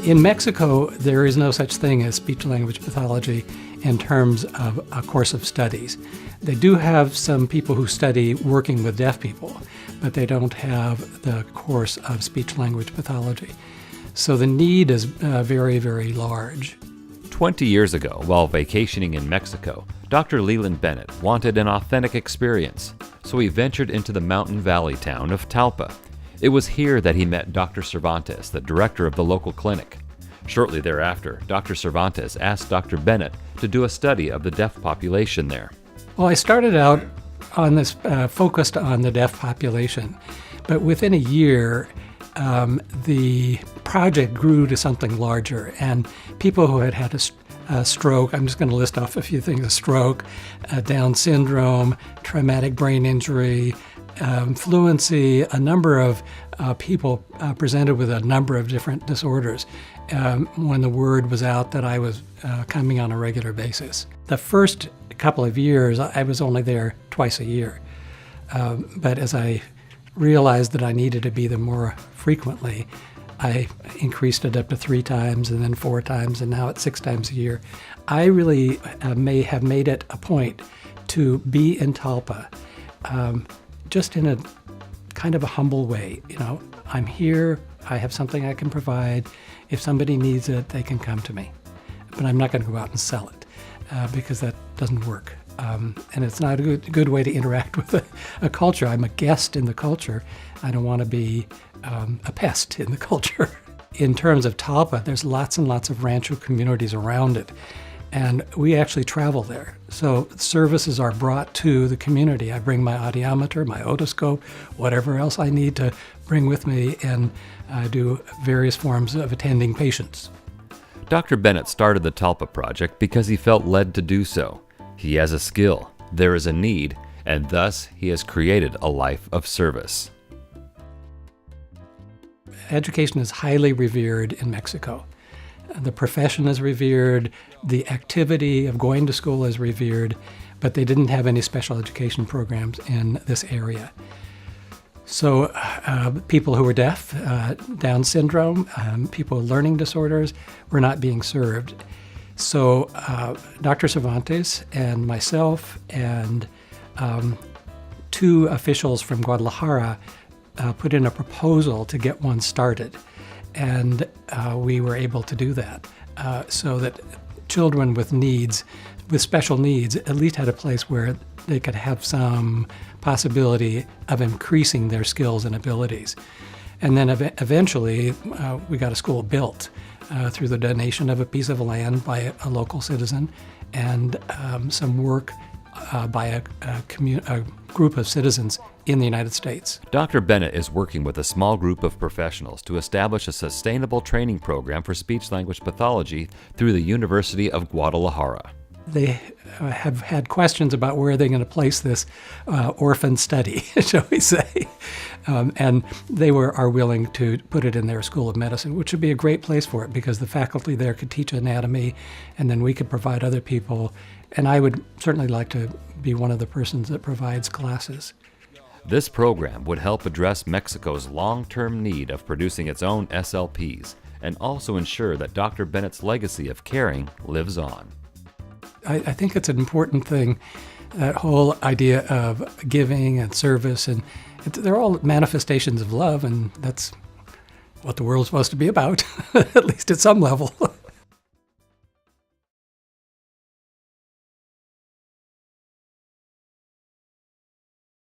In Mexico, there is no such thing as speech-language pathology in terms of a course of studies. They do have some people who study working with deaf people, but they don't have the course of speech-language pathology. So the need is very, very large. 20 years ago, while vacationing in Mexico, Dr. Leland Bennett wanted an authentic experience, so he ventured into the mountain valley town of Talpa. It was here that he met Dr. Cervantes, the director of the local clinic. Shortly thereafter, Dr. Cervantes asked Dr. Bennett to do a study of the deaf population there. Well, I started out on this focused on the deaf population, but within a year, the project grew to something larger, and people who had a stroke, I'm just going to list off a few things: a stroke, Down syndrome, traumatic brain injury, fluency, a number of people presented with a number of different disorders. When the word was out that I was coming on a regular basis. The first couple of years, I was only there twice a year. But as I realized that I needed to be there more frequently, I increased it up to 3 times and then 4 times, and now it's 6 times a year. I really may have made it a point to be in Talpa, just in a kind of a humble way. You know, I'm here, I have something I can provide. If somebody needs it, they can come to me. But I'm not going to go out and sell it because that doesn't work. And it's not a good way to interact with a culture. I'm a guest in the culture. I don't want to be a pest in the culture. In terms of Talpa, there's lots and lots of rancho communities around it. And we actually travel there. So services are brought to the community. I bring my audiometer, my otoscope, whatever else I need to bring with me, and I do various forms of attending patients. Dr. Bennett started the Talpa project because he felt led to do so. He has a skill, there is a need, and thus he has created a life of service. Education is highly revered in Mexico. The profession is revered, the activity of going to school is revered, but they didn't have any special education programs in this area. So people who were deaf, Down syndrome, people with learning disorders were not being served. So Dr. Cervantes and myself and 2 officials from Guadalajara put in a proposal to get one started. And we were able to do that so that children with needs, with special needs, at least had a place where they could have some possibility of increasing their skills and abilities. And then eventually we got a school built through the donation of a piece of land by a local citizen and some work by a group of citizens in the United States. Dr. Bennett is working with a small group of professionals to establish a sustainable training program for speech-language pathology through the University of Guadalajara. They have had questions about where they're going to place this orphan study, shall we say. And they are willing to put it in their School of Medicine, which would be a great place for it because the faculty there could teach anatomy, and then we could provide other people. And I would certainly like to be one of the persons that provides classes. This program would help address Mexico's long-term need of producing its own SLPs and also ensure that Dr. Bennett's legacy of caring lives on. I think it's an important thing, that whole idea of giving and service, and they're all manifestations of love, and that's what the world's supposed to be about, at least at some level.